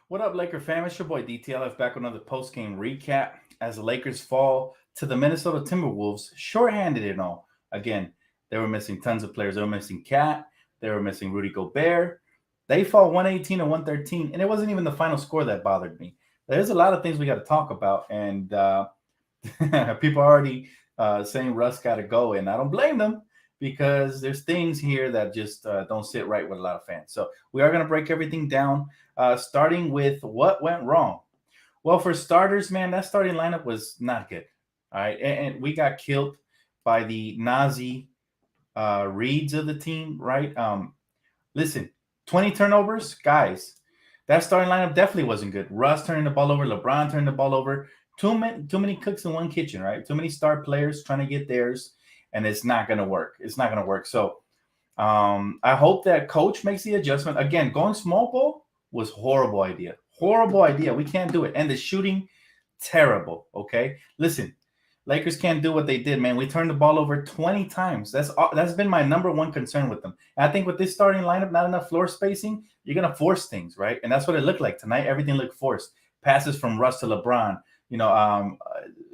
What up, Laker fam? It's your boy DTLF back with another post-game recap as the Lakers fall to the Minnesota Timberwolves, shorthanded and all. Again, they were missing tons of players. They were missing Cat. They were missing Rudy Gobert. They fall 118 to 113, and it wasn't even the final score that bothered me. There's a lot of things we got to talk about, and people are already saying Russ got to go, and I don't blame them because there's things here that just don't sit right with a lot of fans. So we are going to break everything down, starting with what went wrong. Well, for starters, man, that starting lineup was not good. All right, and we got killed by the Nazi reads of the team, right? Listen, 20 turnovers, guys. That starting lineup definitely wasn't good. Russ turning the ball over, LeBron turning the ball over. Too many cooks in one kitchen, right? Too many star players trying to get theirs, and it's not going to work. It's not going to work. So I hope that coach makes the adjustment. Again, going small ball was horrible idea. Horrible idea. We can't do it. And the shooting, terrible, okay? Listen, Lakers can't do what they did, man. We turned the ball over 20 times. That's been my number one concern with them. And I think with this starting lineup, not enough floor spacing, you're going to force things, right? And that's what it looked like tonight. Everything looked forced. Passes from Russ to LeBron,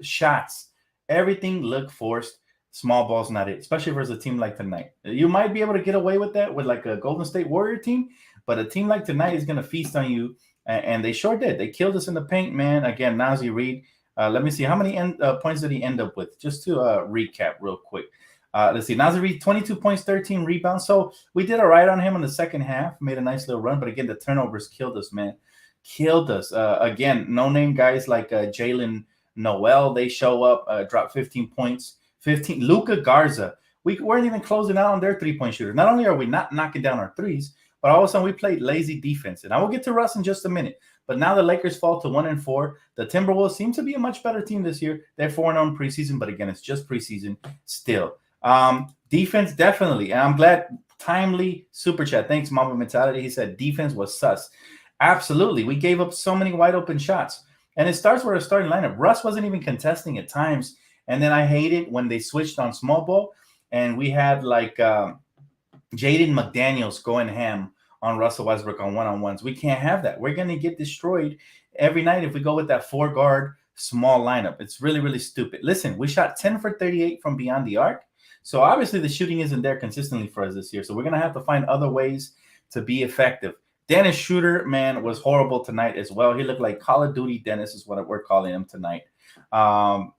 shots. Everything looked forced. Small ball's not it, especially versus a team like tonight. You might be able to get away with that with like a Golden State Warrior team, but a team like tonight is going to feast on you, and they sure did. They killed us in the paint, man. Again, Nazi Reed. Let me see. How many points did he end up with? Just to recap real quick. Let's see. Nazi Reed, 22 points, 13 rebounds. So we did all right on him in the second half. Made a nice little run. But again, the turnovers killed us, man. Killed us. Again, no-name guys like Jalen Noel, they show up, drop 15 points. 15. Luka Garza. We weren't even closing out on their three-point shooters. Not only are we not knocking down our threes, but all of a sudden we played lazy defense. And I will get to Russ in just a minute. But now the Lakers fall to 1-4. The Timberwolves seem to be a much better team this year. They're 4-0 in preseason, but again, it's just preseason still. Defense, definitely. And I'm glad timely super chat. Thanks, Mama Mentality. He said defense was sus. Absolutely. We gave up so many wide open shots. And it starts with our starting lineup. Russ wasn't even contesting at times. And then I hate it when they switched on small ball. And we had like Jaden McDaniels going ham on Russell Westbrook on one-on-ones. We can't have that. We're going to get destroyed every night if we go with that four-guard small lineup. It's really, really stupid. Listen, we shot 10 for 38 from beyond the arc. So obviously the shooting isn't there consistently for us this year. So we're going to have to find other ways to be effective. Dennis Schroeder, man, was horrible tonight as well. He looked like Call of Duty Dennis is what we're calling him tonight.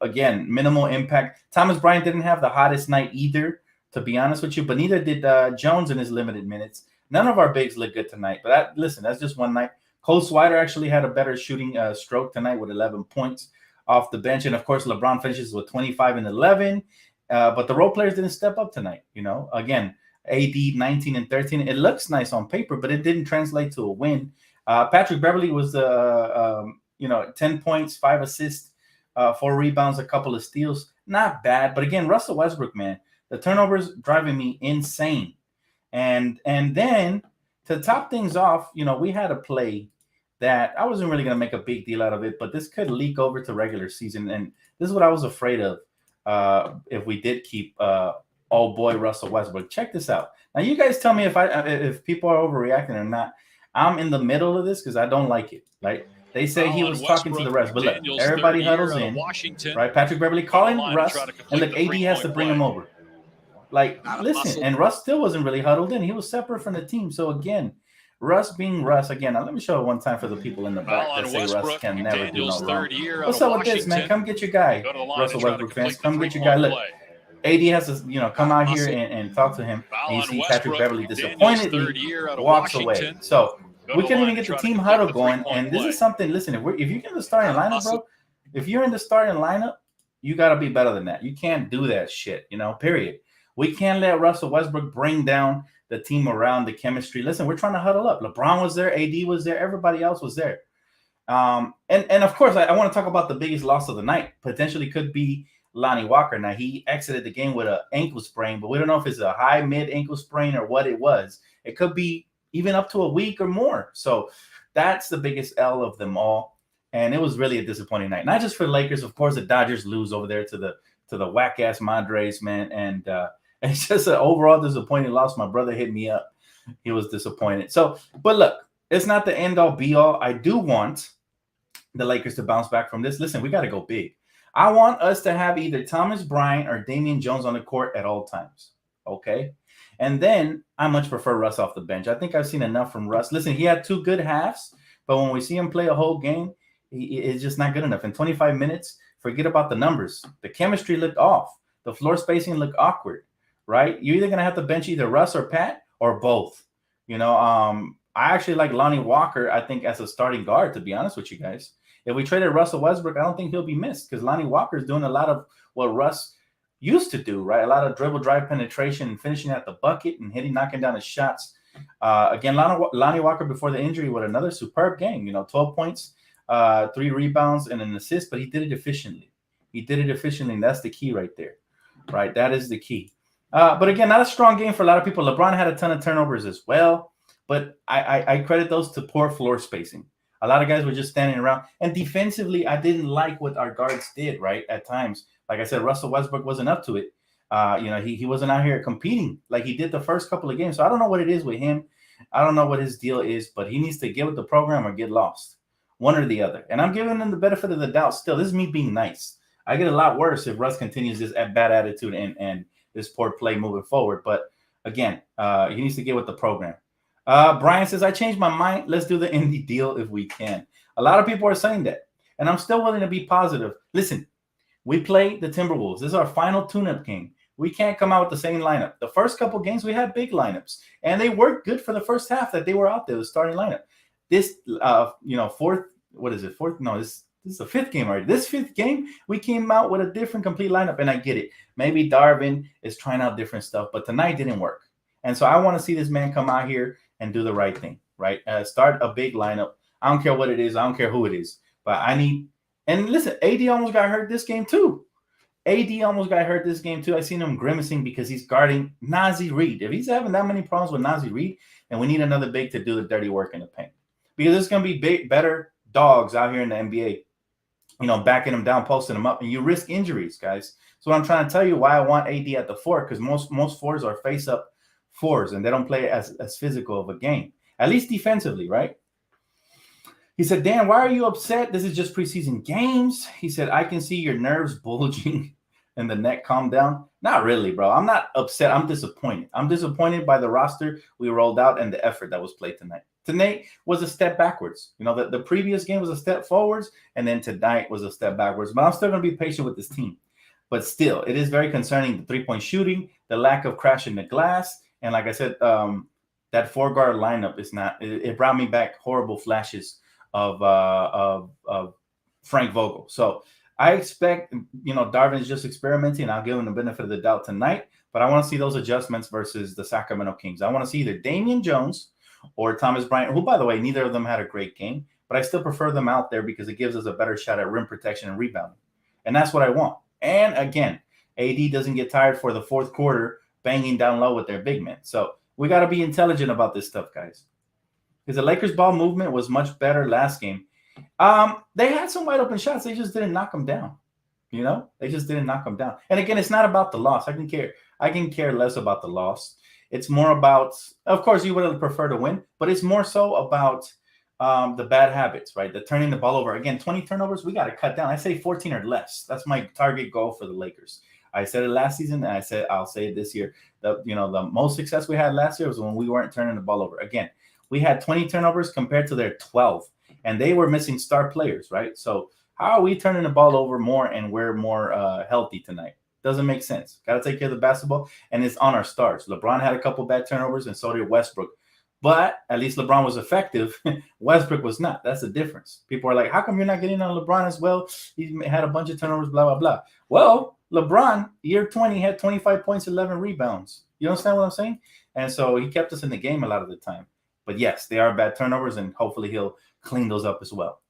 Again, minimal impact. Thomas Bryant didn't have the hottest night either, to be honest with you, but neither did Jones in his limited minutes. None of our bigs look good tonight, but that's just one night. Cole Swider actually had a better shooting stroke tonight with 11 points off the bench. And, of course, LeBron finishes with 25 and 11. But the role players didn't step up tonight, Again, AD 19 and 13. It looks nice on paper, but it didn't translate to a win. Patrick Beverly was 10 points, 5 assists, 4 rebounds, a couple of steals. Not bad. But, again, Russell Westbrook, man, the turnovers driving me insane. And then to top things off, we had a play that I wasn't really going to make a big deal out of it, but this could leak over to regular season. And this is what I was afraid of if we did keep old boy Russell Westbrook. Check this out. Now, you guys tell me if people are overreacting or not. I'm in the middle of this because I don't like it, right? They say he was talking to the refs, but look, everybody huddles in, right? Patrick Beverly calling Russ, and look, AD has to bring him over. Like, listen, and Russ still wasn't really huddled in. He was separate from the team. So, again, Russ being Russ, again, now let me show it one time for the people in the back that say Russ can never do no wrong. What's up with this, man? Come get your guy, Russell Westbrook fans. Come get your guy. Look, AD has to, come out here and talk to him. And you see Patrick Beverly disappointedly walks away. So, we couldn't even get the team huddle going. And this is something, listen, if you're in the starting lineup, bro, if you're in the starting lineup, you got to be better than that. You can't do that shit, period. We can't let Russell Westbrook bring down the team around the chemistry. Listen, we're trying to huddle up. LeBron was there. AD was there. Everybody else was there. And of course, I want to talk about the biggest loss of the night. Potentially could be Lonnie Walker. Now, he exited the game with an ankle sprain, but we don't know if it's a high, mid ankle sprain or what it was. It could be even up to a week or more. So that's the biggest L of them all. And it was really a disappointing night. Not just for the Lakers. Of course, the Dodgers lose over there to the whack-ass Madres, man. And it's just an overall disappointing loss. My brother hit me up. He was disappointed. So, but look, It's not the end all be all. I do want the Lakers to bounce back from this. Listen, we got to go big. I want us to have either Thomas Bryant or Damian Jones on the court at all times. Okay. And then I much prefer Russ off the bench. I think I've seen enough from Russ. Listen, he had 2 good halves, but when we see him play a whole game, it's just not good enough. In 25 minutes, forget about the numbers. The chemistry looked off. The floor spacing looked awkward, right? You're either going to have to bench either Russ or Pat or both. I actually like Lonnie Walker, I think, as a starting guard, to be honest with you guys. If we traded Russell Westbrook, I don't think he'll be missed because Lonnie Walker is doing a lot of what Russ used to do, right? A lot of dribble, drive, penetration, and finishing at the bucket and knocking down his shots. Again, Lonnie Walker before the injury with another superb game. 12 points, 3 rebounds, and an assist, but he did it efficiently. And that's the key right there, right? That is the key. But again, not a strong game for a lot of people. LeBron had a ton of turnovers as well, but I credit those to poor floor spacing. A lot of guys were just standing around. And defensively, I didn't like what our guards did, right? At times, like I said, Russell Westbrook wasn't up to it. He wasn't out here competing like he did the first couple of games. So I don't know what it is with him. I don't know what his deal is, but he needs to get with the program or get lost. One or the other. And I'm giving him the benefit of the doubt still. This is me being nice. I get a lot worse if Russ continues this bad attitude and this poor play moving forward. But again, he needs to get with the program. Brian says, I changed my mind. Let's do the Indy deal if we can. A lot of people are saying that, and I'm still willing to be positive. Listen, we play the Timberwolves. This is our final tune-up game. We can't come out with the same lineup. The first couple games, we had big lineups, and they worked good for the first half that they were out there, the starting lineup. This, fourth, what is it? Fourth? No, this is the 5th game already. This 5th game, we came out with a different complete lineup, and I get it. Maybe Darvin is trying out different stuff, but tonight didn't work. And so I want to see this man come out here and do the right thing, right? Start a big lineup. I don't care what it is. I don't care who it is. But I need – and listen, AD almost got hurt this game too. I seen him grimacing because he's guarding Nazi Reed. If he's having that many problems with Nazi Reed, then we need another big to do the dirty work in the paint. Because there's going to be better dogs out here in the NBA, backing them down, posting them up, and you risk injuries, guys. So I'm trying to tell you why I want AD at the 4, because most fours are face-up fours, and they don't play as physical of a game, at least defensively, right? He said, Dan, why are you upset? This is just preseason games. He said, I can see your nerves bulging and the neck. Calm down. Not really, bro. I'm not upset. I'm disappointed. I'm disappointed by the roster we rolled out and the effort that was played tonight. Tonight was a step backwards. The previous game was a step forwards, and then tonight was a step backwards. But I'm still going to be patient with this team. But still, it is very concerning, the three-point shooting, the lack of crashing the glass. And like I said, that 4-guard lineup is not. It brought me back horrible flashes of Frank Vogel. So I expect, Darvin's just experimenting. I'll give him the benefit of the doubt tonight. But I want to see those adjustments versus the Sacramento Kings. I want to see either Damian Jones or Thomas Bryant, who, by the way, neither of them had a great game. But I still prefer them out there because it gives us a better shot at rim protection and rebounding. And that's what I want. And again, AD doesn't get tired for the 4th quarter banging down low with their big men. So we got to be intelligent about this stuff, guys. Because the Lakers ball movement was much better last game. They had some wide open shots. They just didn't knock them down. They just didn't knock them down. And again, it's not about the loss. I can care less about the loss. It's more about, of course, you would prefer to win, but it's more so about the bad habits, right? The turning the ball over. Again, 20 turnovers, we got to cut down. I say 14 or less. That's my target goal for the Lakers. I said it last season, and I'll say it this year. The most success we had last year was when we weren't turning the ball over. Again, we had 20 turnovers compared to their 12, and they were missing star players, right? So how are we turning the ball over more and we're more healthy tonight? Doesn't make sense. Got to take care of the basketball, and it's on our stars. LeBron had a couple bad turnovers, and so did Westbrook. But at least LeBron was effective. Westbrook was not. That's the difference. People are like, how come you're not getting on LeBron as well? He had a bunch of turnovers, blah, blah, blah. Well, LeBron, year 20, had 25 points, 11 rebounds. You understand what I'm saying? And so he kept us in the game a lot of the time. But yes, they are bad turnovers, and hopefully he'll clean those up as well.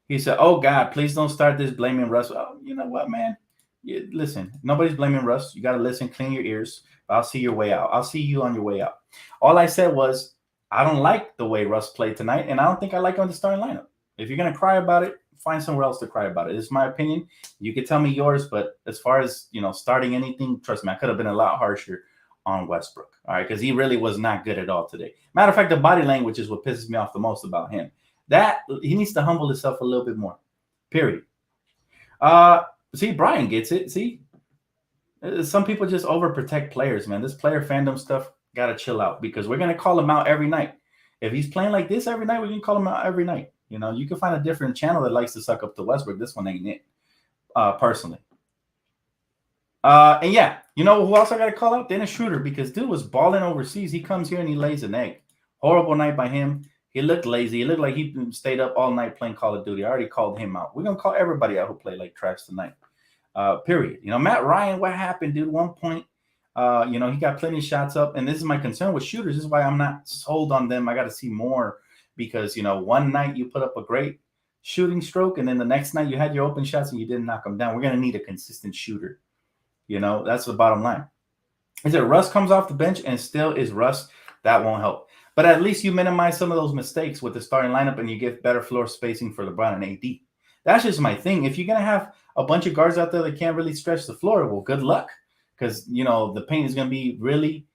He said, oh, God, please don't start this blaming Russ. Oh, you know what, man? Listen, nobody's blaming Russ. You got to listen, clean your ears. I'll see your way out. I'll see you on your way out. All I said was, I don't like the way Russ played tonight, and I don't think I like him in the starting lineup. If you're going to cry about it, find somewhere else to cry about it. It's my opinion. You can tell me yours, but as far as, starting anything, trust me, I could have been a lot harsher on Westbrook. All right, because he really was not good at all today. Matter of fact, the body language is what pisses me off the most about him. That he needs to humble himself a little bit more. Period. See, Brian gets it. See, some people just overprotect players, man. This player fandom stuff gotta chill out because we're gonna call him out every night. If he's playing like this every night, we can call him out every night. You know, you can find a different channel that likes to suck up to Westbrook. This one ain't it, personally. And yeah, you know who else I got to call out? Dennis Schroeder, because dude was balling overseas. He comes here and he lays an egg. Horrible night by him. He looked lazy. He looked like he stayed up all night playing Call of Duty. I already called him out. We're going to call everybody out who played like trash tonight. Period. You know, Matt Ryan, what happened, dude? 1 point, you know, he got plenty of shots up. And this is my concern with shooters. This is why I'm not sold on them. I got to see more because, you know, one night you put up a great shooting stroke and then the next night you had your open shots and you didn't knock them down. We're going to need a consistent shooter. You know, that's the bottom line. Is it Russ comes off the bench and still is Russ? That won't help. But at least you minimize some of those mistakes with the starting lineup and you give better floor spacing for LeBron and AD. That's just my thing. If you're going to have a bunch of guards out there that can't really stretch the floor, well, good luck. Because, you know, the paint is going to be really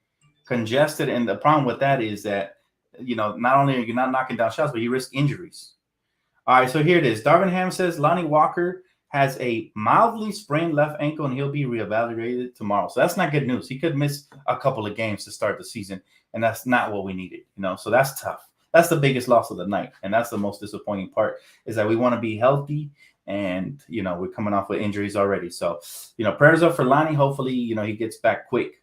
congested. And the problem with that is that, you know, not only are you not knocking down shots, but you risk injuries. All right, so here it is. Darvin Ham says Lonnie Walker has a mildly sprained left ankle and he'll be reevaluated tomorrow. So that's not good news. He could miss a couple of games to start the season, and that's not what we needed, you know. So that's tough. That's the biggest loss of the night, and that's the most disappointing part is that we want to be healthy, and, you know, we're coming off with injuries already. So, you know, prayers up for Lonnie. Hopefully, you know, he gets back quick.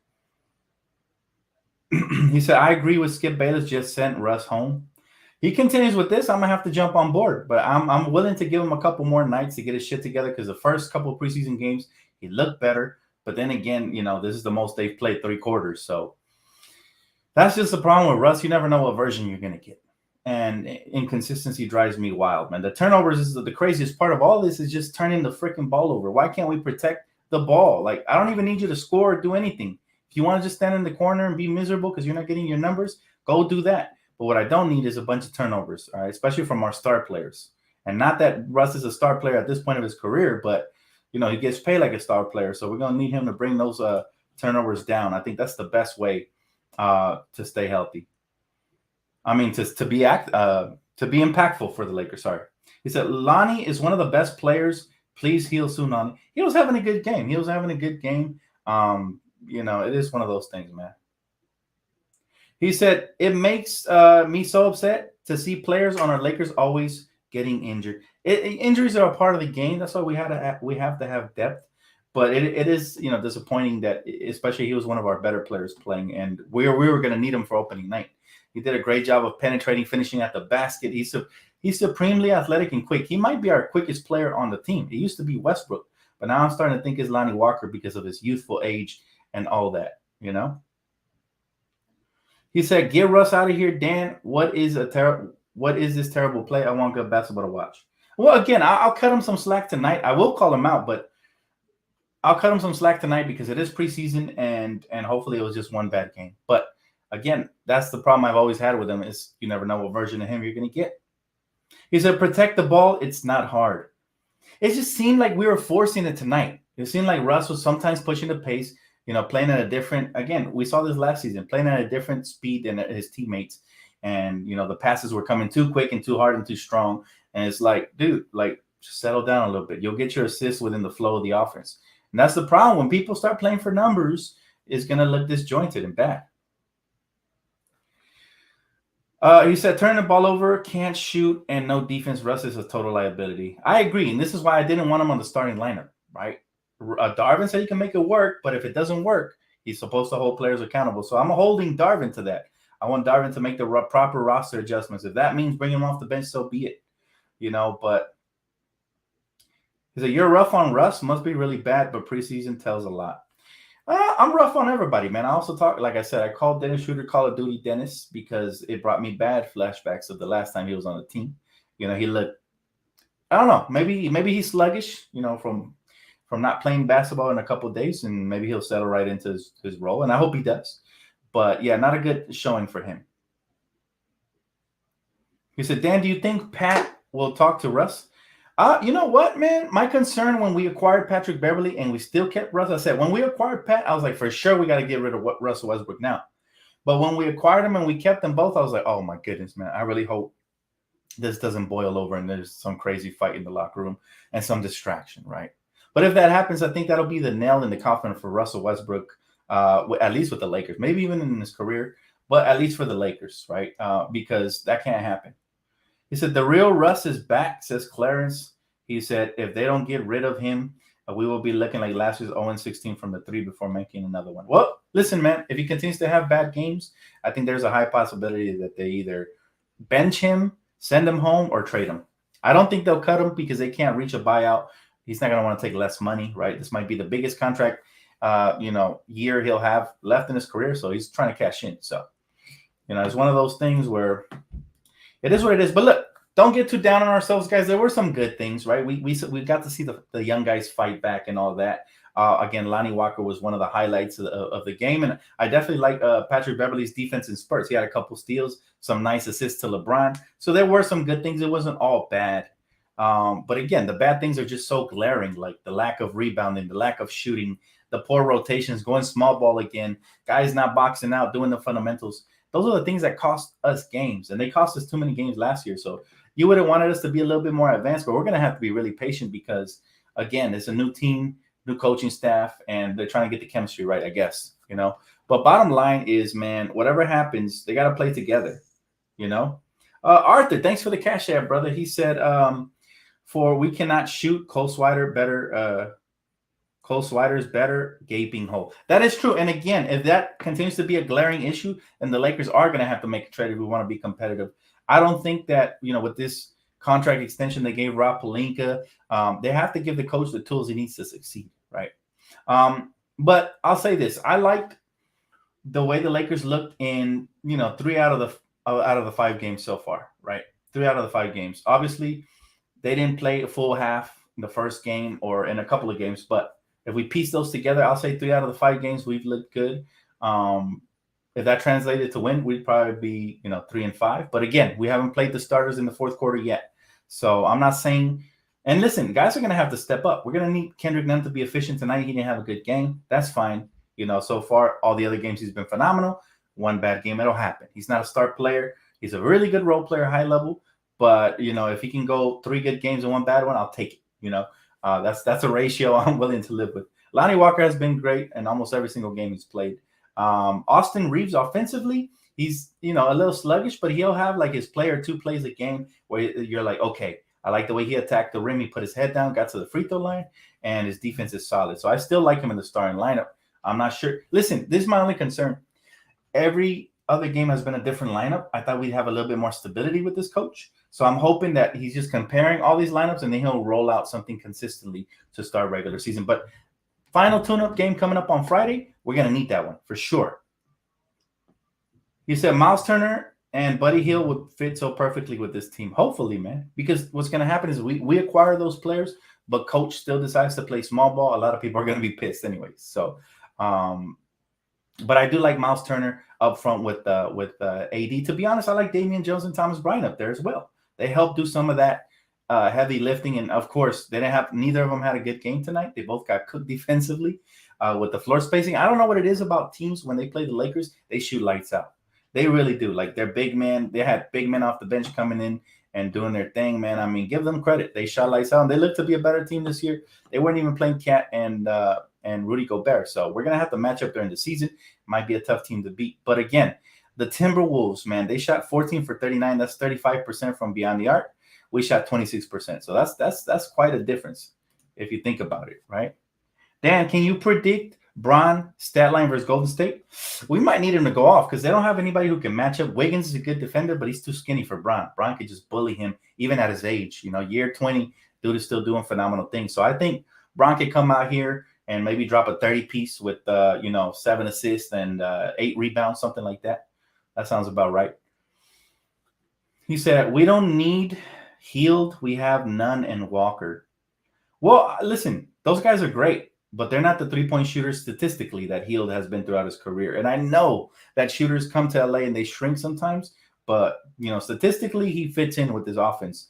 He said, I agree with Skip Bayless, just sent Russ home. He continues with this, I'm going to have to jump on board. But I'm willing to give him a couple more nights to get his shit together because the first couple of preseason games, he looked better. But then again, you know, this is the most they've played 3 quarters. So that's just the problem with Russ. You never know what version you're going to get. And inconsistency drives me wild, man. The turnovers is the craziest part of all this is just turning the freaking ball over. Why can't we protect the ball? Like, I don't even need you to score or do anything. If you want to just stand in the corner and be miserable because you're not getting your numbers, go do that. But what I don't need is a bunch of turnovers, all right, especially from our star players. And not that Russ is a star player at this point of his career, but, you know, he gets paid like a star player. So we're going to need him to bring those turnovers down. I think that's the best way to stay healthy. I mean, to be impactful for the Lakers. Sorry. He said, Lonnie is one of the best players. Please heal soon, Lonnie. He was having a good game. You know, it is one of those things, man. He said, it makes me so upset to see players on our Lakers always getting injured. Injuries are a part of the game. That's why we have to have depth. But it is, you know, disappointing that especially he was one of our better players playing, and we were going to need him for opening night. He did a great job of penetrating, finishing at the basket. He's supremely athletic and quick. He might be our quickest player on the team. It used to be Westbrook, but now I'm starting to think it's Lonnie Walker because of his youthful age and all that, you know. He said, get Russ out of here, Dan. What is this terrible play? I want good basketball to watch. Well, again, I'll cut him some slack tonight. I will call him out, but I'll cut him some slack tonight because it is preseason and hopefully it was just one bad game. But again, that's the problem I've always had with him is you never know what version of him you're going to get. He said, protect the ball. It's not hard. It just seemed like we were forcing it tonight. It seemed like Russ was sometimes pushing the pace, you know, playing at a different, again, we saw this last season, playing at a different speed than his teammates. And, you know, the passes were coming too quick and too hard and too strong. And it's like, dude, like, just settle down a little bit. You'll get your assists within the flow of the offense. And that's the problem. When people start playing for numbers, it's going to look disjointed and bad. He said, turn the ball over, can't shoot, and no defense. Russ is a total liability. I agree. And this is why I didn't want him on the starting lineup, right? Darvin said he can make it work, but if it doesn't work, he's supposed to hold players accountable. So I'm holding Darvin to that. I want Darvin to make the proper roster adjustments. If that means bringing him off the bench, so be it. You know, but he said, you're rough on Russ. Must be really bad, but preseason tells a lot. I'm rough on everybody, man. I also talk, like I said, I called Dennis Schroeder Call of Duty Dennis because it brought me bad flashbacks of the last time he was on the team. You know, he looked, I don't know, maybe he's sluggish, you know, from not playing basketball in a couple of days, and maybe he'll settle right into his role, and I hope he does. But, yeah, not a good showing for him. He said, Dan, do you think Pat will talk to Russ? You know what, man? My concern when we acquired Patrick Beverly and we still kept Russ, I said when we acquired Pat, I was like, for sure we got to get rid of Russell Westbrook now. But when we acquired him and we kept them both, I was like, oh my goodness, man! I really hope this doesn't boil over and there's some crazy fight in the locker room and some distraction, right? But if that happens, I think that'll be the nail in the coffin for Russell Westbrook, at least with the Lakers, maybe even in his career, but at least for the Lakers, right? Because that can't happen. He said, the real Russ is back, says Clarence. He said, if they don't get rid of him, we will be looking like last year's 0-16 from the three before making another one. Well, listen, man, if he continues to have bad games, I think there's a high possibility that they either bench him, send him home, or trade him. I don't think they'll cut him because they can't reach a buyout. He's not going to want to take less money, right? This might be the biggest contract, year he'll have left in his career. So he's trying to cash in. So, it's one of those things where it is what it is. But look, don't get too down on ourselves, guys. There were some good things, right? We got to see the young guys fight back and all that. Again, Lonnie Walker was one of the highlights of the game. And I definitely like Patrick Beverly's defense in spurts. He had a couple steals, some nice assists to LeBron. So there were some good things. It wasn't all bad. But again, the bad things are just so glaring, like the lack of rebounding, the lack of shooting, the poor rotations, going small ball again, guys not boxing out, doing the fundamentals. Those are the things that cost us games. And they cost us too many games last year. So you would have wanted us to be a little bit more advanced, but we're going to have to be really patient because, again, it's a new team, new coaching staff, and they're trying to get the chemistry right, I guess, But bottom line is, man, whatever happens, they got to play together, Arthur, thanks for the cash app, brother. He said, for we cannot shoot, Cole Swider's better, gaping hole. That is true. And again, if that continues to be a glaring issue, then the Lakers are going to have to make a trade if we want to be competitive. I don't think that, with this contract extension they gave Rob Pelinka, they have to give the coach the tools he needs to succeed, right? But I'll say this. I liked the way the Lakers looked in, 3 out of the 5 games so far, right? 3 out of the 5 games. Obviously, they didn't play a full half in the first game or in a couple of games, but if we piece those together, I'll say 3 out of the 5 games we've looked good. If that translated to win, we'd probably be, 3-5. But again, we haven't played the starters in the fourth quarter yet. So I'm not saying, and listen, guys are going to have to step up. We're going to need Kendrick Nunn to be efficient tonight. He didn't have a good game. That's fine. So far, all the other games he's been phenomenal. One bad game, it'll happen. He's not a star player. He's a really good role player, high level. But, if he can go 3 good games and 1 bad one, I'll take it. That's a ratio I'm willing to live with. Lonnie Walker has been great in almost every single game he's played. Austin Reeves offensively, he's, a little sluggish, but he'll have like his play or 2 plays a game where you're like, okay, I like the way he attacked the rim. He put his head down, got to the free throw line, and his defense is solid. So I still like him in the starting lineup. I'm not sure. Listen, this is my only concern. Every other game has been a different lineup. I thought we'd have a little bit more stability with this coach. So I'm hoping that he's just comparing all these lineups and then he'll roll out something consistently to start regular season. But final tune-up game coming up on Friday, we're going to need that one for sure. You said Miles Turner and Buddy Hield would fit so perfectly with this team. Hopefully, man, because what's going to happen is we acquire those players, but coach still decides to play small ball. A lot of people are going to be pissed anyways. So, but I do like Miles Turner up front with AD. To be honest, I like Damian Jones and Thomas Bryant up there as well. They help do some of that heavy lifting. And of course, neither of them had a good game tonight. They both got cooked defensively with the floor spacing. I don't know what it is about teams when they play the Lakers. They shoot lights out. They really do. Like they're big men. They had big men off the bench coming in and doing their thing, man. I mean, give them credit. They shot lights out. And they look to be a better team this year. They weren't even playing Cat and Rudy Gobert. So we're going to have to match up during the season. Might be a tough team to beat. But again, the Timberwolves, man, they shot 14 for 39. That's 35% from beyond the arc. We shot 26%. So that's quite a difference if you think about it, right? Dan, can you predict Bron stat line versus Golden State? We might need him to go off because they don't have anybody who can match up. Wiggins is a good defender, but he's too skinny for Bron. Bron could just bully him even at his age. Year 20, dude is still doing phenomenal things. So I think Bron could come out here and maybe drop a 30-piece with 7 assists and 8 rebounds, something like that. That sounds about right. He said, we don't need Hield. We have Nunn and Walker. Well, listen, those guys are great, but they're not the three-point shooters statistically that Hield has been throughout his career. And I know that shooters come to LA and they shrink sometimes, but, statistically he fits in with his offense.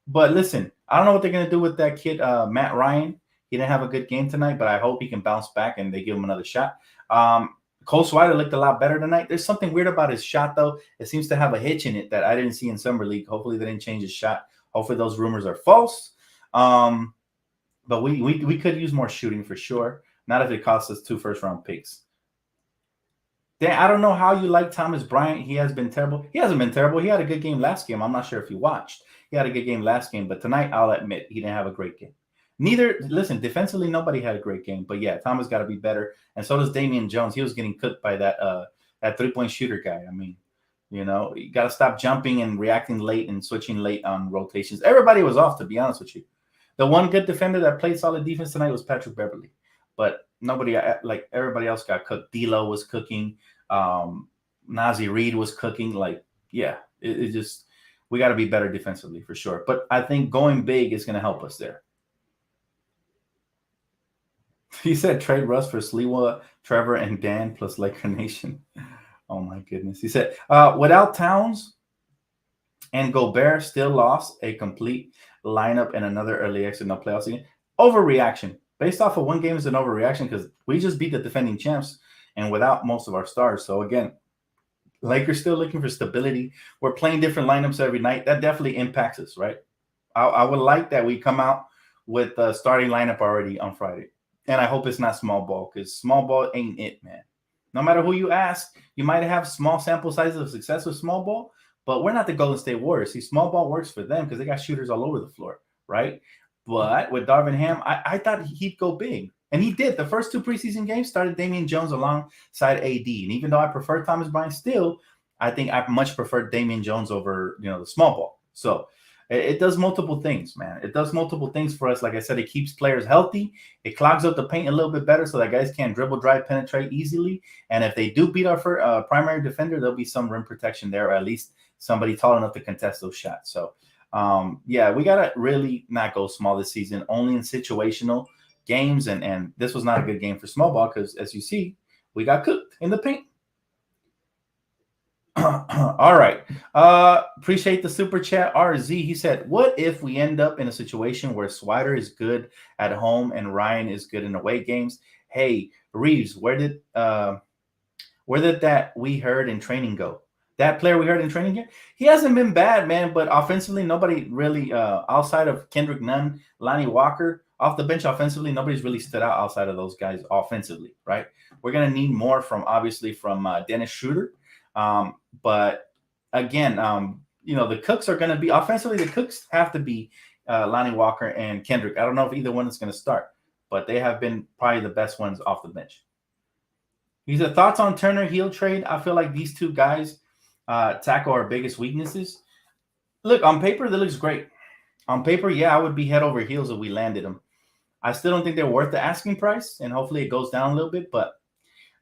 But listen, I don't know what they're gonna do with that kid, Matt Ryan. He didn't have a good game tonight, but I hope he can bounce back and they give him another shot. Cole Swider looked a lot better tonight. There's something weird about his shot, though. It seems to have a hitch in it that I didn't see in Summer League. Hopefully, they didn't change his shot. Hopefully, those rumors are false. But we could use more shooting for sure. Not if it costs us 2 first-round picks. Dan, I don't know how you like Thomas Bryant. He has been terrible. He hasn't been terrible. He had a good game last game. I'm not sure if you watched. He had a good game last game, but tonight, I'll admit, he didn't have a great game. Listen, defensively, nobody had a great game. But yeah, Thomas got to be better. And so does Damian Jones. He was getting cooked by that 3-point shooter guy. I mean, you got to stop jumping and reacting late and switching late on rotations. Everybody was off, to be honest with you. The one good defender that played solid defense tonight was Patrick Beverly. But nobody, like everybody else, got cooked. D'Lo was cooking. Nazi Reed was cooking. Like, yeah, it just, we got to be better defensively for sure. But I think going big is going to help us there. He said trade Russ for Sliwa, Trevor, and Dan plus Laker Nation. Oh, my goodness. He said, without Towns and Gobert, still lost a complete lineup and another early exit, no playoffs again. Overreaction. Based off of one game is an overreaction because we just beat the defending champs and without most of our stars. So, again, Lakers still looking for stability. We're playing different lineups every night. That definitely impacts us, right? I would like that we come out with the starting lineup already on Friday. And I hope it's not small ball because small ball ain't it, man. No matter who you ask, you might have small sample sizes of success with small ball, but we're not the Golden State Warriors. See, small ball works for them because they got shooters all over the floor, right? But with Darvin Ham, I thought he'd go big. And he did. The first 2 preseason games started Damian Jones alongside AD. And even though I prefer Thomas Bryant still, I think I much prefer Damian Jones over, the small ball. So it does multiple things, man. It does multiple things for us. Like I said, it keeps players healthy. It clogs up the paint a little bit better so that guys can't dribble, drive, penetrate easily. And if they do beat our primary defender, there'll be some rim protection there, or at least somebody tall enough to contest those shots. So, yeah, we got to really not go small this season, only in situational games. And this was not a good game for small ball because, as you see, we got cooked in the paint. All right. Appreciate the super chat. RZ, he said, what if we end up in a situation where Swider is good at home and Ryan is good in away games? Hey, Reeves, where did that we heard in training go? That player we heard in training game? He hasn't been bad, man, but offensively, nobody really, outside of Kendrick Nunn, Lonnie Walker, off the bench offensively, nobody's really stood out outside of those guys offensively, right? We're going to need more from Dennis Schroeder. But again, the cooks are going to be offensively. The cooks have to be Lonnie Walker and Kendrick. I don't know if either one is going to start, but they have been probably the best ones off the bench. He said, thoughts on Turner Hill trade? I feel like these 2 guys tackle our biggest weaknesses. Look, on paper, that looks great. On paper, yeah, I would be head over heels if we landed them. I still don't think they're worth the asking price, and hopefully it goes down a little bit, but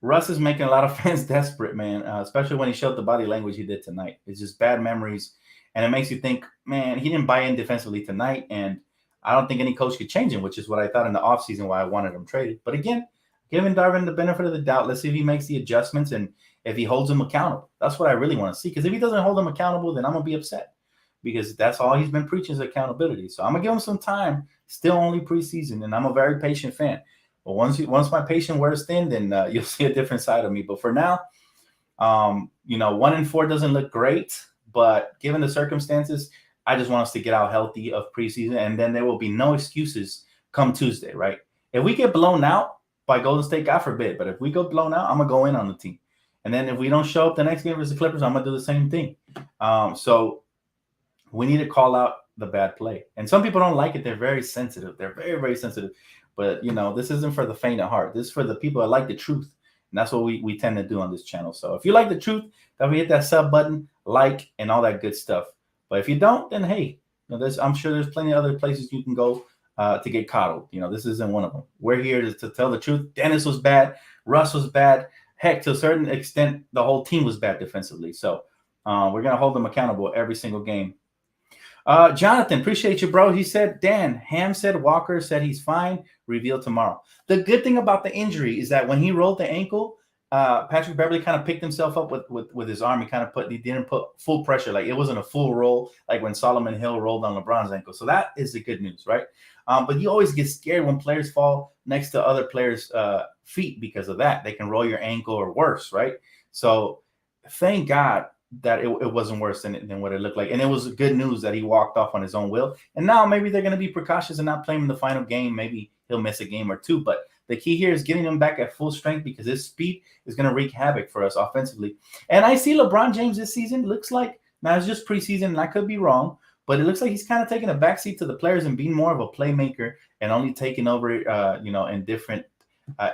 Russ is making a lot of fans desperate, man, especially when he showed the body language he did tonight. It's just bad memories, and it makes you think, man, he didn't buy in defensively tonight, and I don't think any coach could change him, which is what I thought in the offseason why I wanted him traded. But again, giving Darvin the benefit of the doubt. Let's see if he makes the adjustments and if he holds him accountable. That's what I really want to see, because if he doesn't hold him accountable, then I'm going to be upset because that's all he's been preaching is accountability. So I'm going to give him some time, still only preseason, and I'm a very patient fan. But once my patient wears thin, then you'll see a different side of me. But for now, 1-4 doesn't look great. But given the circumstances, I just want us to get out healthy of preseason, and then there will be no excuses come Tuesday, right? If we get blown out by Golden State, God forbid, but if we go blown out, I'm going to go in on the team. And then if we don't show up the next game versus the Clippers, I'm going to do the same thing. So we need to call out the bad play. And some people don't like it. They're very sensitive. They're very, very sensitive. But, this isn't for the faint of heart. This is for the people that like the truth. And that's what we tend to do on this channel. So if you like the truth, definitely hit that sub button, like, and all that good stuff. But if you don't, then hey, I'm sure there's plenty of other places you can go to get coddled. This isn't one of them. We're here to tell the truth. Dennis was bad. Russ was bad. Heck, to a certain extent, the whole team was bad defensively. So we're going to hold them accountable every single game. Jonathan, appreciate you, bro. He said, Dan, Ham said Walker said he's fine. Reveal tomorrow. The good thing about the injury is that when he rolled the ankle, Patrick Beverly kind of picked himself up with his arm. He didn't put full pressure. Like, it wasn't a full roll like when Solomon Hill rolled on LeBron's ankle. So that is the good news, right? But you always get scared when players fall next to other players' feet because of that. They can roll your ankle or worse, right? So thank God that it wasn't worse than what it looked like. And it was good news that he walked off on his own will. And now maybe they're going to be precautious and not play him in the final game. Maybe he'll miss a game or two. But the key here is getting him back at full strength, because his speed is going to wreak havoc for us offensively. And I see LeBron James this season looks like, now it's just preseason and I could be wrong, but it looks like he's kind of taking a backseat to the players and being more of a playmaker and only taking over, in different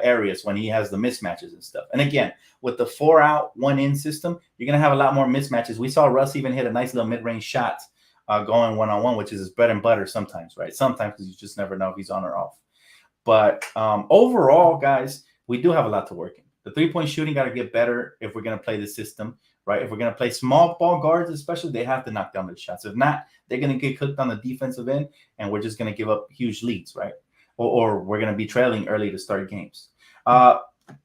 areas when he has the mismatches and stuff. And again, with the 4-out, 1-in system, you're going to have a lot more mismatches. We saw Russ even hit a nice little mid-range shot going one-on-one, which is his bread and butter sometimes, right? Sometimes, because you just never know if he's on or off. But overall, guys, we do have a lot to work in. The three-point shooting got to get better if we're going to play the system, right? If we're going to play small ball guards, especially, they have to knock down the shots. If not, they're going to get cooked on the defensive end, and we're just going to give up huge leads, right? Or we're going to be trailing early to start games.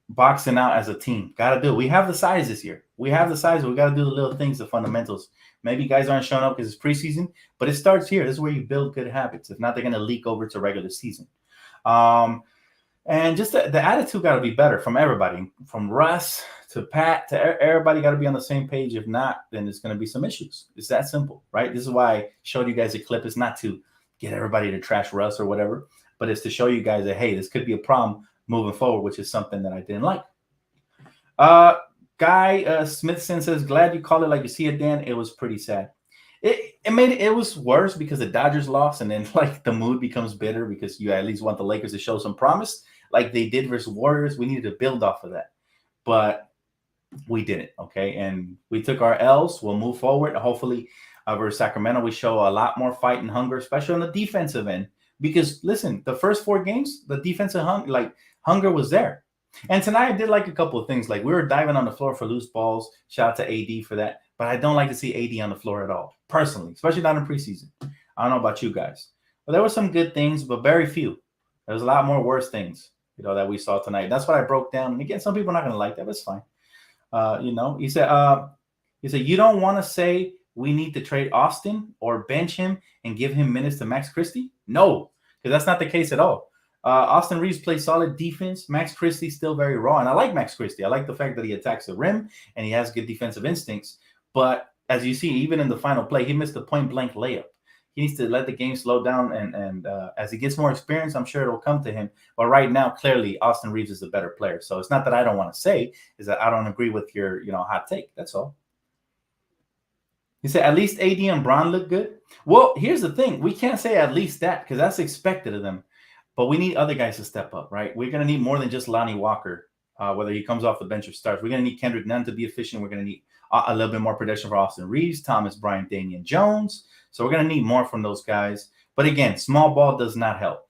Boxing out as a team. Got to do it. We have the size this year. We have the size. We got to do the little things, the fundamentals. Maybe guys aren't showing up because it's preseason, but it starts here. This is where you build good habits. If not, they're going to leak over to regular season. And just the attitude got to be better from everybody, from Russ to Pat to everybody got to be on the same page. If not, then there's going to be some issues. It's that simple, right? This is why I showed you guys a clip. It's not to get everybody to trash Russ or whatever, but it's to show you guys that, hey, this could be a problem moving forward, which is something that I didn't like. Guy Smithson says, glad you call it like you see it, Dan. It was pretty sad. It was worse because the Dodgers lost, and then like the mood becomes bitter because you at least want the Lakers to show some promise like they did versus Warriors. We needed to build off of that, but we didn't. Okay, and we took our L's. We'll move forward. Hopefully, versus Sacramento, we show a lot more fight and hunger, especially on the defensive end. Because listen, the first 4 games, the defensive hunger was there. And tonight I did like a couple of things. Like, we were diving on the floor for loose balls. Shout out to AD for that. But I don't like to see AD on the floor at all, personally, especially not in preseason. I don't know about you guys. But there were some good things, but very few. There was a lot more worse things, that we saw tonight. That's what I broke down. And again, some people are not going to like that, but it's fine. He said, you don't want to say we need to trade Austin or bench him and give him minutes to Max Christie? No, because that's not the case at all. Austin Reeves plays solid defense. Max Christie's still very raw. And I like Max Christie. I like the fact that he attacks the rim and he has good defensive instincts. But as you see, even in the final play, he missed a point-blank layup. He needs to let the game slow down. And as he gets more experience, I'm sure it'll come to him. But right now, clearly, Austin Reeves is the better player. So it's not that I don't want to say, is that I don't agree with your hot take. That's all. He said, at least AD and Bron look good. Well, here's the thing. We can't say at least that because that's expected of them. But we need other guys to step up, right? We're going to need more than just Lonnie Walker, whether he comes off the bench or starts. We're going to need Kendrick Nunn to be efficient. We're going to need a little bit more production for Austin Reeves, Thomas Bryant, Damian Jones. So we're going to need more from those guys. But again, small ball does not help.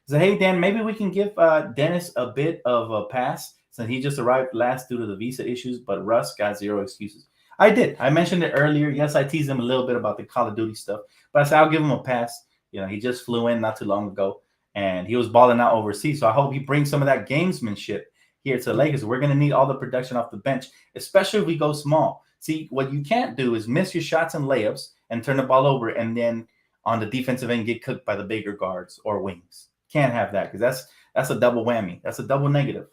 So, hey, Dan, maybe we can give Dennis a bit of a pass since he just arrived last due to the visa issues, but Russ got 0 excuses. I did. I mentioned it earlier. Yes, I teased him a little bit about the Call of Duty stuff, but I said I'll give him a pass. He just flew in not too long ago, and he was balling out overseas. So I hope he brings some of that gamesmanship here to the Lakers. We're going to need all the production off the bench, especially if we go small. See, what you can't do is miss your shots and layups and turn the ball over, and then on the defensive end get cooked by the bigger guards or wings. Can't have that because that's a double whammy. That's a double negative,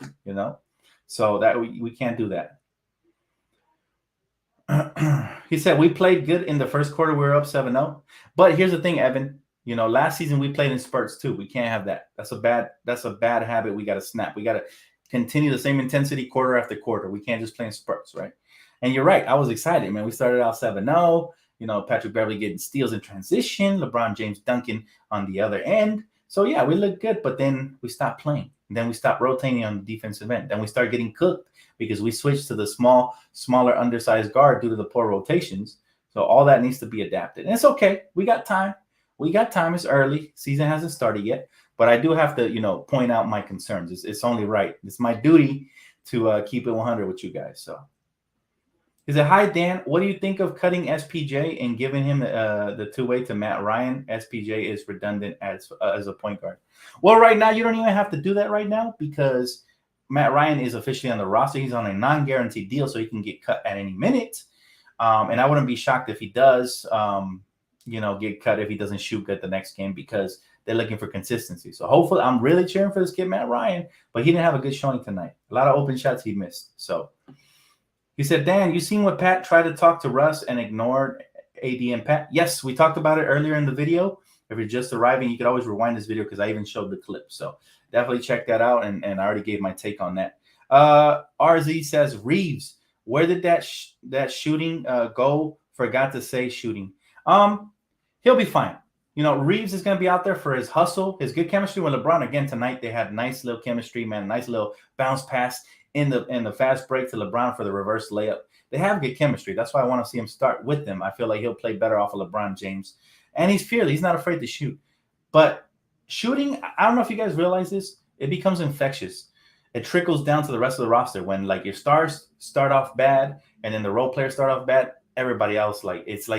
So that we can't do that. He said, we played good in the first quarter. We were up 7-0. But here's the thing, Evan. Last season we played in spurts too. We can't have that. That's a bad habit. We got to snap. We got to continue the same intensity quarter after quarter. We can't just play in spurts, right? And you're right. I was excited, man. We started out 7-0. Patrick Beverly getting steals in transition. LeBron James dunking on the other end. So, yeah, we look good. But then we stopped playing. And then we stopped rotating on the defensive end. Then we start getting cooked because we switched to the smaller, undersized guard due to the poor rotations. So all that needs to be adapted. And it's okay. We got time. It's early. Season hasn't started yet. But I do have to, point out my concerns. It's only right. It's my duty to keep it 100 with you guys. So he said, hi, Dan. What do you think of cutting SPJ and giving him the two-way to Matt Ryan? SPJ is redundant as a point guard. Well, right now, you don't even have to do that right now because Matt Ryan is officially on the roster. He's on a non-guaranteed deal, so he can get cut at any minute. And I wouldn't be shocked if he does, get cut if he doesn't shoot good the next game, because they're looking for consistency. So hopefully, I'm really cheering for this kid, Matt Ryan, but he didn't have a good showing tonight. A lot of open shots he missed. So he said, Dan, you seen what Pat tried to talk to Russ and ignored AD and Pat? Yes, we talked about it earlier in the video. If you're just arriving, you could always rewind this video because I even showed the clip. So definitely check that out, and I already gave my take on that. RZ says, Reeves, where did that shooting go? Forgot to say shooting. He'll be fine. Reeves is going to be out there for his hustle, his good chemistry with LeBron. Again, tonight they had nice little chemistry, man. Nice little bounce pass in the fast break to LeBron for the reverse layup. They have good chemistry. That's why I want to see him start with them. I feel like he'll play better off of LeBron James. And he's fearless. He's not afraid to shoot. But shooting, I don't know if you guys realize this, it becomes infectious. It trickles down to the rest of the roster. When your stars start off bad and then the role players start off bad, everybody else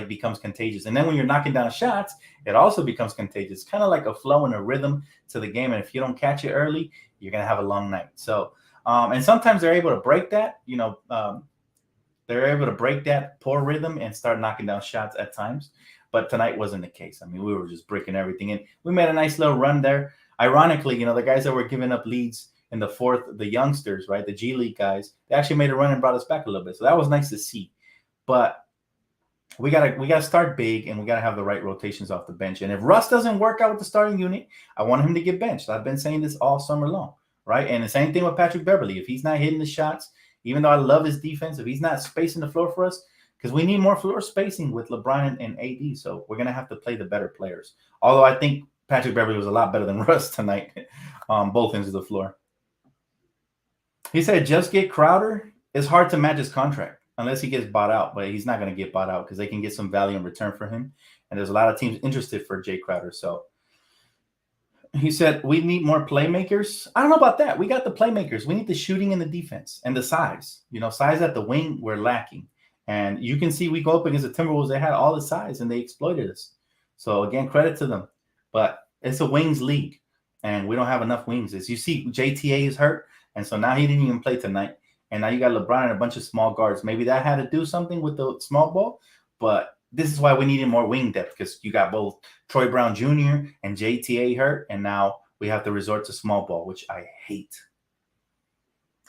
becomes contagious. And then when you're knocking down shots, it also becomes contagious. Kind of like a flow and a rhythm to the game. And if you don't catch it early, you're going to have a long night. So, and sometimes they're able to break that, they're able to break that poor rhythm and start knocking down shots at times. But tonight wasn't the case. I mean, we were just breaking everything in. We made a nice little run there. Ironically, the guys that were giving up leads in the fourth, the youngsters, right, the G League guys, they actually made a run and brought us back a little bit. So that was nice to see. But we gotta start big, and we gotta have the right rotations off the bench. And if Russ doesn't work out with the starting unit, I want him to get benched. I've been saying this all summer long, right? And the same thing with Patrick Beverly. If he's not hitting the shots, even though I love his defense, if he's not spacing the floor for us, because we need more floor spacing with LeBron and AD, so we're gonna have to play the better players. Although I think Patrick Beverly was a lot better than Russ tonight on both ends of the floor. He said, just get Crowder. It's hard to match his contract unless he gets bought out, but he's not going to get bought out because they can get some value in return for him. And there's a lot of teams interested for Jay Crowder. So he said, we need more playmakers. I don't know about that. We got the playmakers. We need the shooting and the defense and the size. Size at the wing, we're lacking. And you can see we go up against the Timberwolves. They had all the size and they exploited us. So again, credit to them. But it's a wings league, and we don't have enough wings. As you see, JTA is hurt, and so now he didn't even play tonight. And now you got LeBron and a bunch of small guards. Maybe that had to do something with the small ball, but this is why we needed more wing depth, because you got both Troy Brown Jr. and JTA hurt, and now we have to resort to small ball, which I hate.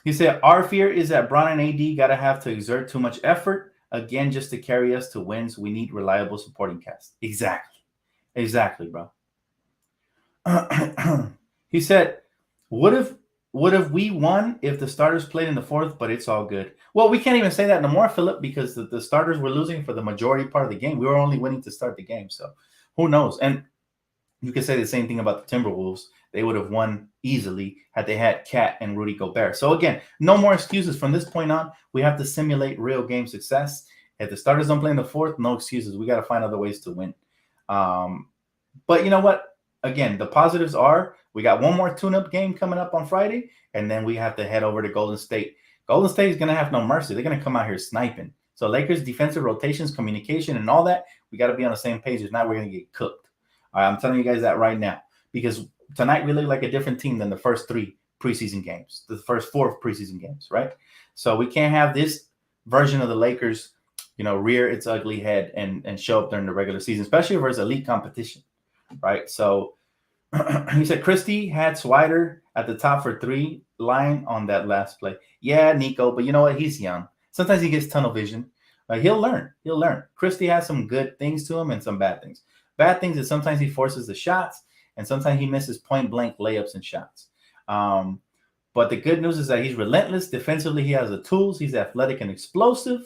He said, our fear is that Bron and AD got to have to exert too much effort, again, just to carry us to wins. We need reliable supporting cast. Exactly, bro. He said, would have we won if the starters played in the fourth, but it's all good. Well, we can't even say that no more, Philip, because the starters were losing for the majority part of the game. We were only winning to start the game, so who knows? And you could say the same thing about the Timberwolves. They would have won easily had they had Cat and Rudy Gobert. So again, no more excuses from this point on. We have to simulate real game success. If the starters don't play in the fourth, no excuses. We got to find other ways to win. But you know what? Again, the positives are we got one more tune-up game coming up on Friday, and then we have to head over to Golden State. Golden State is going to have no mercy. They're going to come out here sniping. So Lakers defensive rotations, communication, and all that, we got to be on the same page. If not, we're going to get cooked. All right, I'm telling you guys that right now, because tonight we look like a different team than the first 3 preseason games, the first 4 preseason games, right? So we can't have this version of the Lakers, rear its ugly head and show up during the regular season, especially versus elite competition, right? So he said Christie had Swider at the top for 3 line on that last play. Yeah, Nico, but you know what? He's young. Sometimes he gets tunnel vision. He'll learn. Christie has some good things to him and some bad things. Bad things is sometimes he forces the shots, and sometimes he misses point-blank layups and shots. But the good news is that he's relentless. Defensively, he has the tools. He's athletic and explosive,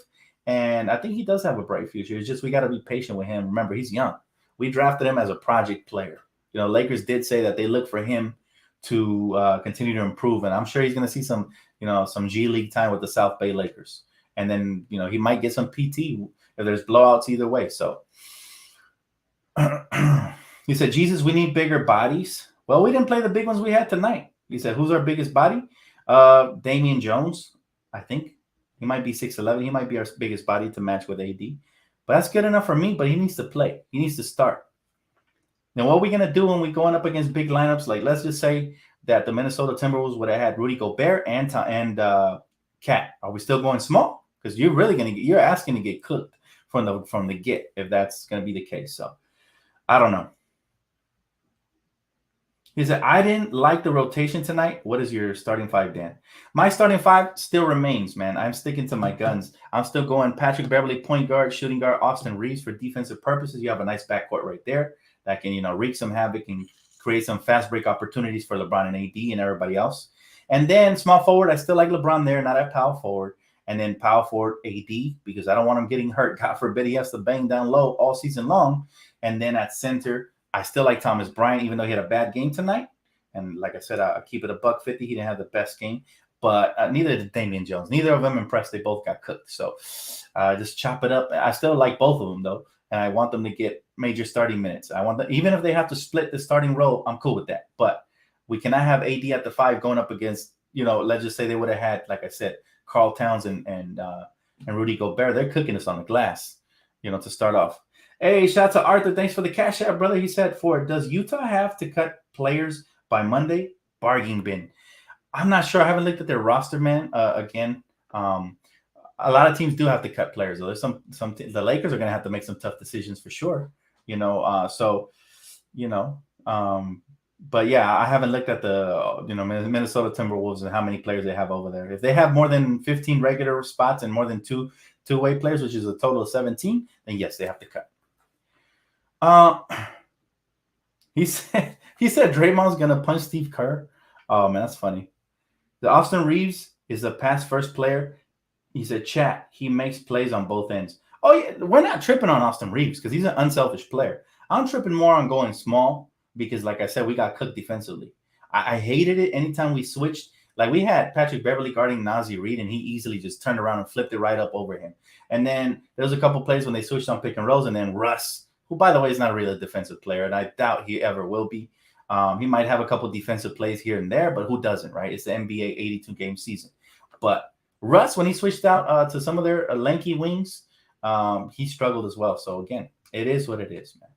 and I think he does have a bright future. It's just we got to be patient with him. Remember, he's young. We drafted him as a project player. Lakers did say that they look for him to continue to improve, and I'm sure he's going to see some G League time with the South Bay Lakers. And then, he might get some PT if there's blowouts either way. So he said, Jesus, we need bigger bodies. Well, we didn't play the big ones we had tonight. He said, who's our biggest body? Damian Jones, I think. He might be 6'11". He might be our biggest body to match with AD. But that's good enough for me, but he needs to play. He needs to start. Now, what are we going to do when we're going up against big lineups? Like, let's just say that the Minnesota Timberwolves would have had Rudy Gobert and Cat. Are we still going small? Because you're asking to get cooked from the get if that's going to be the case. So I don't know. He said, I didn't like the rotation tonight. What is your starting five, Dan? My starting five still remains, man. I'm sticking to my guns. I'm still going Patrick Beverly, point guard, shooting guard, Austin Reeves for defensive purposes. You have a nice backcourt right there that can, wreak some havoc and create some fast break opportunities for LeBron and AD and everybody else. And then small forward, I still like LeBron there, not at power forward. And then power forward AD, because I don't want him getting hurt. God forbid he has to bang down low all season long. And then at center, I still like Thomas Bryant, even though he had a bad game tonight. And like I said, I'll keep it $150. He didn't have the best game. But neither did Damian Jones. Neither of them impressed. They both got cooked. So just chop it up. I still like both of them, though. And I want them to get major starting minutes. I want them, even if they have to split the starting role, I'm cool with that. But we cannot have AD at the 5 going up against, let's just say they would have had, like I said, Karl Towns and Rudy Gobert. They're cooking us on the glass, to start off. Hey, shout out to Arthur. Thanks for the cash app, brother. He said, does Utah have to cut players by Monday? Bargain bin. I'm not sure. I haven't looked at their roster, man. Again, a lot of teams do have to cut players. Though. There's some the Lakers are going to have to make some tough decisions for sure. But yeah, I haven't looked at the Minnesota Timberwolves and how many players they have over there. If they have more than 15 regular spots and more than two-way players, which is a total of 17, then yes, they have to cut. He said Draymond's gonna punch Steve Kerr. Oh man, that's funny. The Austin Reeves is a pass first player. He said, chat, he makes plays on both ends. Oh yeah, we're not tripping on Austin Reeves because he's an unselfish player. I'm tripping more on going small because, like I said, we got cooked defensively. I hated it anytime we switched. Like we had Patrick Beverly guarding Nazi Reed, and he easily just turned around and flipped it right up over him. And then there was a couple plays when they switched on pick and rolls, and then Russ, who, by the way, is not really a defensive player, and I doubt he ever will be. He might have a couple defensive plays here and there, but who doesn't, right? It's the NBA 82-game season. But Russ, when he switched out to some of their lanky wings, he struggled as well. So, again, it is what it is, man.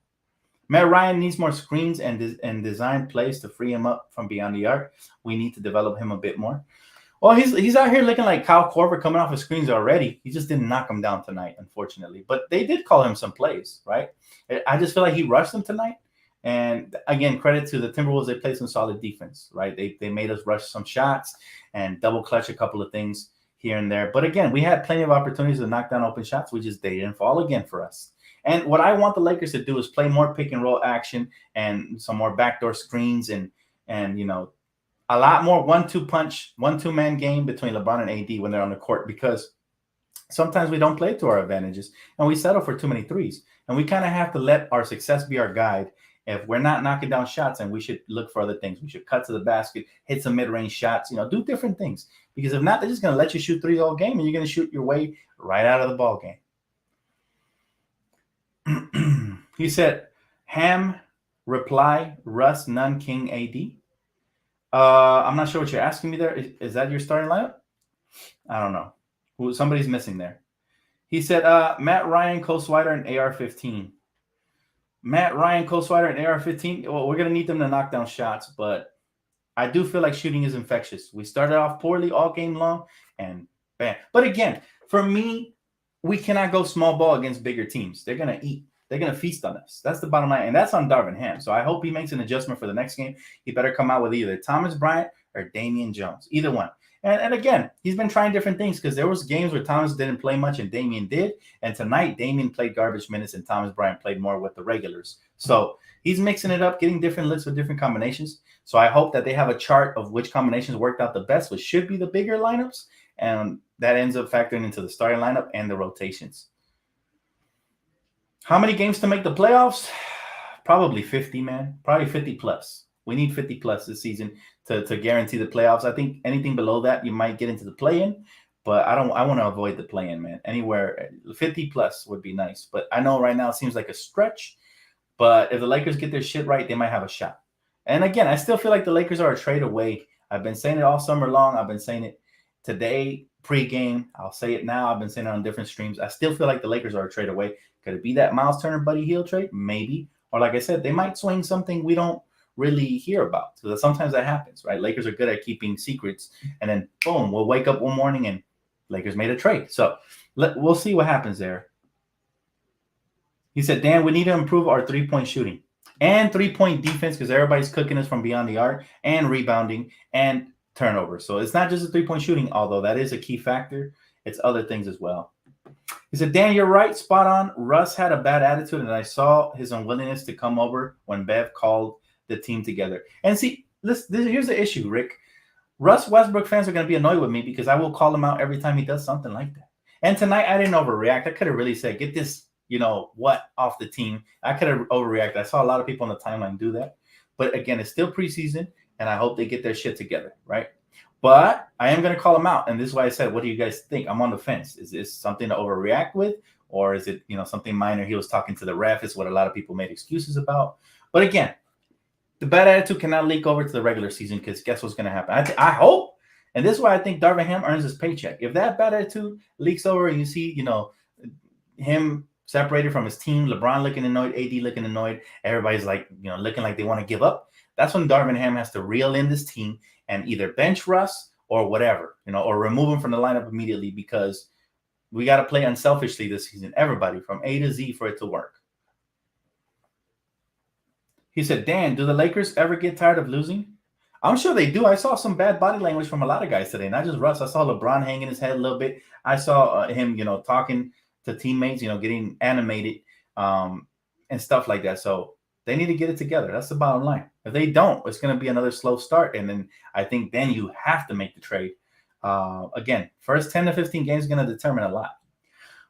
Matt Ryan needs more screens and design plays to free him up from beyond the arc. We need to develop him a bit more. Well, he's out here looking like Kyle Korver coming off his screens already. He just didn't knock him down tonight, unfortunately. But they did call him some plays, right? I just feel like he rushed them tonight. And again, credit to the Timberwolves. They played some solid defense, right? They made us rush some shots and double clutch a couple of things here and there. But again, we had plenty of opportunities to knock down open shots. They didn't fall again for us. And what I want the Lakers to do is play more pick and roll action and some more backdoor screens and a lot more 1-2 punch, 1-2-man game between LeBron and AD when they're on the court, because sometimes we don't play to our advantages and we settle for too many threes. And we kind of have to let our success be our guide. If we're not knocking down shots, and we should look for other things. We should cut to the basket, hit some mid-range shots, do different things. Because if not, they're just going to let you shoot threes all game, and you're going to shoot your way right out of the ball game. He said, Ham, reply, Russ, none, King, AD. I'm not sure what you're asking me there. Is that your starting lineup? I don't know. Somebody's missing there. He said, Matt Ryan, Cole Swider, and AR-15. Matt Ryan, Cole Swider, and AR-15. Well, we're going to need them to knock down shots, but I do feel like shooting is infectious. We started off poorly all game long, and bam. But again, for me, we cannot go small ball against bigger teams. They're going to eat. They're going to feast on us. That's the bottom line, and that's on Darvin Ham. So I hope he makes an adjustment for the next game. He better come out with either Thomas Bryant or Damian Jones, either one. And again, he's been trying different things because there was games where Thomas didn't play much and Damian did. And tonight, Damian played garbage minutes and Thomas Bryant played more with the regulars. So he's mixing it up, getting different looks with different combinations. So I hope that they have a chart of which combinations worked out the best, which should be the bigger lineups. And that ends up factoring into the starting lineup and the rotations. How many games to make the playoffs? Probably 50, man. Probably 50 plus. We need 50 plus this season to guarantee the playoffs. I think anything below that, you might get into the play-in, but I want to avoid the play-in, man. Anywhere 50 plus would be nice. But I know right now it seems like a stretch, but if the Lakers get their shit right, they might have a shot. And again, I still feel like the Lakers are a trade away. I've been saying it all summer long. I've been saying it today, pregame. I'll say it now. I've been saying it on different streams. I still feel like the Lakers are a trade away. Could it be that Miles Turner, Buddy Hield trade? Maybe. Or like I said, they might swing something we don't really hear about. So sometimes that happens, right? Lakers are good at keeping secrets, and then boom, we'll wake up one morning and Lakers made a trade. So we'll see what happens there. He said, Dan, we need to improve our three-point shooting and three-point defense because everybody's cooking us from beyond the arc, and rebounding and turnover. So it's not just a three-point shooting, although that is a key factor. It's other things as well. He said, Dan, you're right, spot on. Russ had a bad attitude, and I saw his unwillingness to come over when Bev called the team together. And see, here's the issue, Rick. Russ Westbrook fans are going to be annoyed with me because I will call him out every time he does something like that. And tonight, I didn't overreact. I could have really said, get this, off the team. I could have overreacted. I saw a lot of people on the timeline do that. But again, it's still preseason, and I hope they get their shit together, right? But I am going to call him out. And this is why I said, what do you guys think? I'm on the fence. Is this something to overreact with? Or is it, something minor? He was talking to the ref. It's what a lot of people made excuses about. But again, the bad attitude cannot leak over to the regular season because guess what's going to happen? I hope. And this is why I think Darvin Ham earns his paycheck. If that bad attitude leaks over and you see, him separated from his team, LeBron looking annoyed, AD looking annoyed, everybody's like, looking like they want to give up. That's when Darvin Ham has to reel in this team and either bench Russ or whatever, or remove him from the lineup immediately because we got to play unselfishly this season. Everybody from A to Z for it to work. He said, Dan, do the Lakers ever get tired of losing? I'm sure they do. I saw some bad body language from a lot of guys today, not just Russ. I saw LeBron hanging his head a little bit. I saw him, talking to teammates, getting animated and stuff like that. So they need to get it together. That's the bottom line. If they don't, it's going to be another slow start. And then I think then you have to make the trade. Again, first 10 to 15 games is going to determine a lot.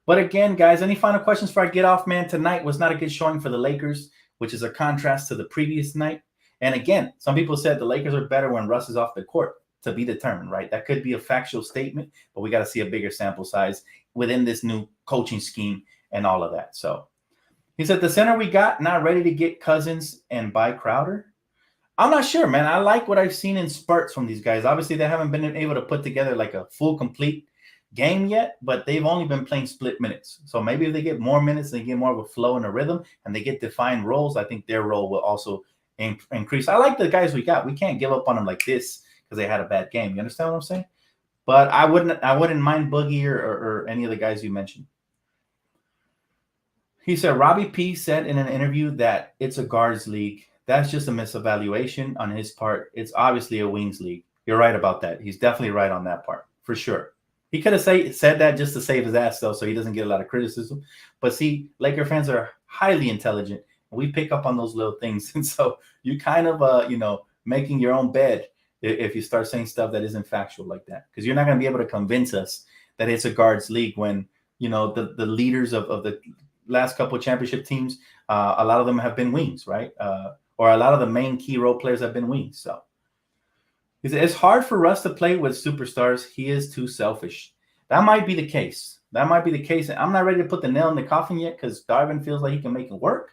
But again, guys, any final questions before I get off, man? Tonight was not a good showing for the Lakers, which is a contrast to the previous night. And again, some people said the Lakers are better when Russ is off the court. To be determined, right? That could be a factual statement, but we got to see a bigger sample size within this new coaching scheme and all of that. So he said the center we got not ready to get Cousins and buy Crowder. I'm not sure, man. I like what I've seen in spurts from these guys. Obviously, they haven't been able to put together like a full, complete game yet, but they've only been playing split minutes. So maybe if they get more minutes, they get more of a flow and a rhythm, and they get defined roles, I think their role will also increase. I like the guys we got. We can't give up on them like this because they had a bad game. You understand what I'm saying? But I wouldn't mind Boogie or any of the guys you mentioned. He said Robbie P said in an interview that it's a guards league. That's just a misevaluation on his part. It's obviously a wings league. You're right about that. He's definitely right on that part, for sure. He could have said that just to save his ass, though, so he doesn't get a lot of criticism. But see, Laker fans are highly intelligent, and we pick up on those little things. And so you kind of, making your own bed if you start saying stuff that isn't factual like that, because you're not going to be able to convince us that it's a guards league when, the leaders of the last couple of championship teams, a lot of them have been wings, right? Or a lot of the main key role players have been wings. So he said, it's hard for Russ to play with superstars. He is too selfish. That might be the case. And I'm not ready to put the nail in the coffin yet because Darvin feels like he can make it work.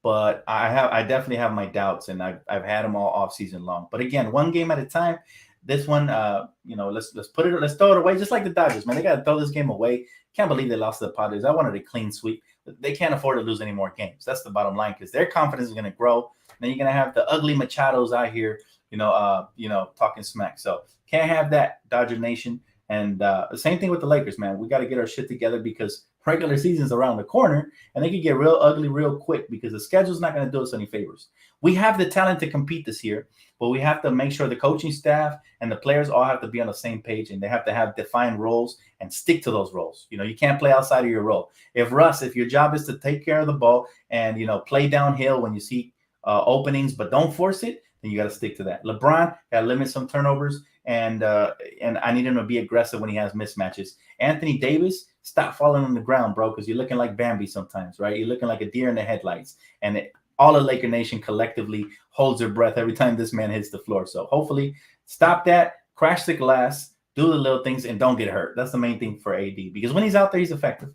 But I definitely have my doubts, and I've had them all off season long. But again, one game at a time. This one, let's throw it away, just like the Dodgers, man. They got to throw this game away. Can't believe they lost to the Padres. I wanted a clean sweep. They can't afford to lose any more games. That's the bottom line because their confidence is going to grow. Then you're going to have the ugly Machados out here, talking smack. So can't have that, Dodger Nation. And the same thing with the Lakers, man. We got to get our shit together because regular season's around the corner, and they could get real ugly real quick because the schedule's not going to do us any favors. We have the talent to compete this year, but we have to make sure the coaching staff and the players all have to be on the same page, and they have to have defined roles and stick to those roles. You can't play outside of your role. If your job is to take care of the ball and, play downhill when you see openings, but don't force it, then you got to stick to that. LeBron got to limit some turnovers, and I need him to be aggressive when he has mismatches. Anthony Davis, stop falling on the ground, bro, because you're looking like Bambi sometimes, right? You're looking like a deer in the headlights. And all of Laker Nation collectively holds their breath every time this man hits the floor. So hopefully stop that, crash the glass, do the little things, and don't get hurt. That's the main thing for AD, because when he's out there, he's effective.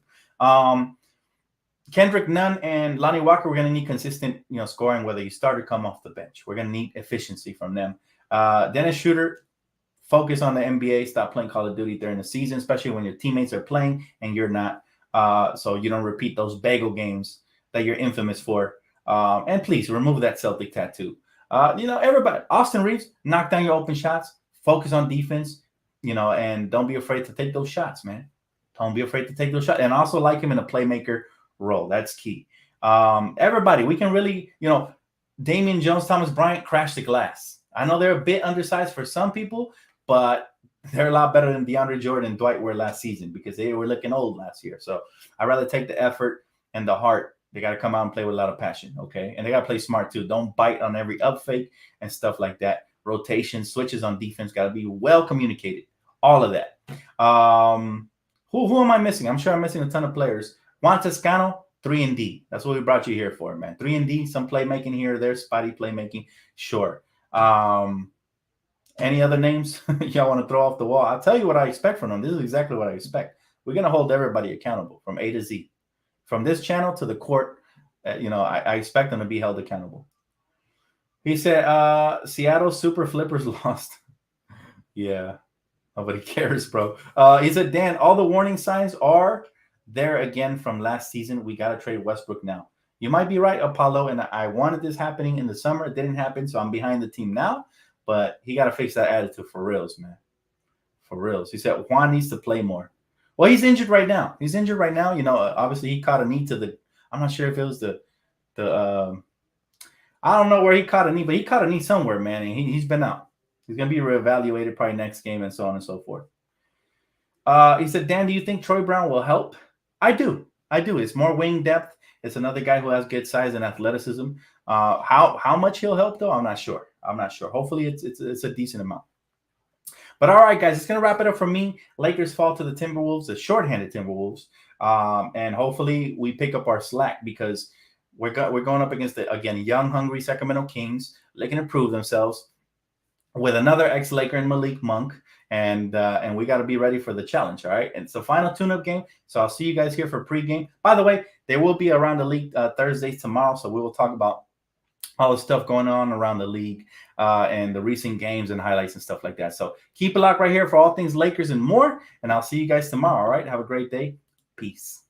Kendrick Nunn and Lonnie Walker, we're going to need consistent, scoring, whether you start or come off the bench. We're going to need efficiency from them. Dennis Schroeder, focus on the NBA. Stop playing Call of Duty during the season, especially when your teammates are playing and you're not. So you don't repeat those bagel games that you're infamous for. And please remove that Celtic tattoo. Everybody. Austin Reeves, knock down your open shots. Focus on defense, and don't be afraid to take those shots, man. Don't be afraid to take those shots. And also like him in a playmaker role. That's key. Everybody, we can really, Damian Jones, Thomas Bryant crashed the glass. I know they're a bit undersized for some people, but they're a lot better than DeAndre Jordan and Dwight were last season because they were looking old last year. So I'd rather take the effort and the heart. They got to come out and play with a lot of passion, okay? And they got to play smart too. Don't bite on every up fake and stuff like that. Rotation, switches on defense got to be well communicated. All of that. Who am I missing? I'm sure I'm missing a ton of players. Juan Toscano, 3-and-D. That's what we brought you here for, man. 3-and-D, some playmaking here or there, spotty playmaking. Sure. Any other names y'all want to throw off the wall? I'll tell you what I expect from them. This is exactly what I expect. We're going to hold everybody accountable from A to Z. From this channel to the court, I expect them to be held accountable. He said, Seattle Super Flippers lost. Yeah, nobody cares, bro. He said, Dan, all the warning signs are there again from last season. We got to trade Westbrook now. You might be right, Apollo, and I wanted this happening in the summer. It didn't happen, so I'm behind the team now. But he got to fix that attitude for reals, man. For reals. He said Juan needs to play more. Well, he's injured right now. Obviously he caught a knee to the – I'm not sure if it was the I don't know where he caught a knee, but he caught a knee somewhere, man, and he's been out. He's going to be reevaluated probably next game and so on and so forth. He said, Dan, do you think Troy Brown will help? I do. It's more wing depth. It's another guy who has good size and athleticism. How much he'll help, though, I'm not sure. Hopefully it's a decent amount. But all right, guys, it's going to wrap it up for me. Lakers fall to the Timberwolves, the shorthanded Timberwolves. And hopefully we pick up our slack because we're going up against the, again, young, hungry Sacramento Kings looking to prove themselves with another ex-Laker and Malik Monk. And we got to be ready for the challenge, all right? And it's the final tune-up game, so I'll see you guys here for pregame. By the way, there will be around the league Thursdays tomorrow, so we will talk about all the stuff going on around the league and the recent games and highlights and stuff like that. So keep it locked right here for all things Lakers and more, and I'll see you guys tomorrow, all right? Have a great day. Peace.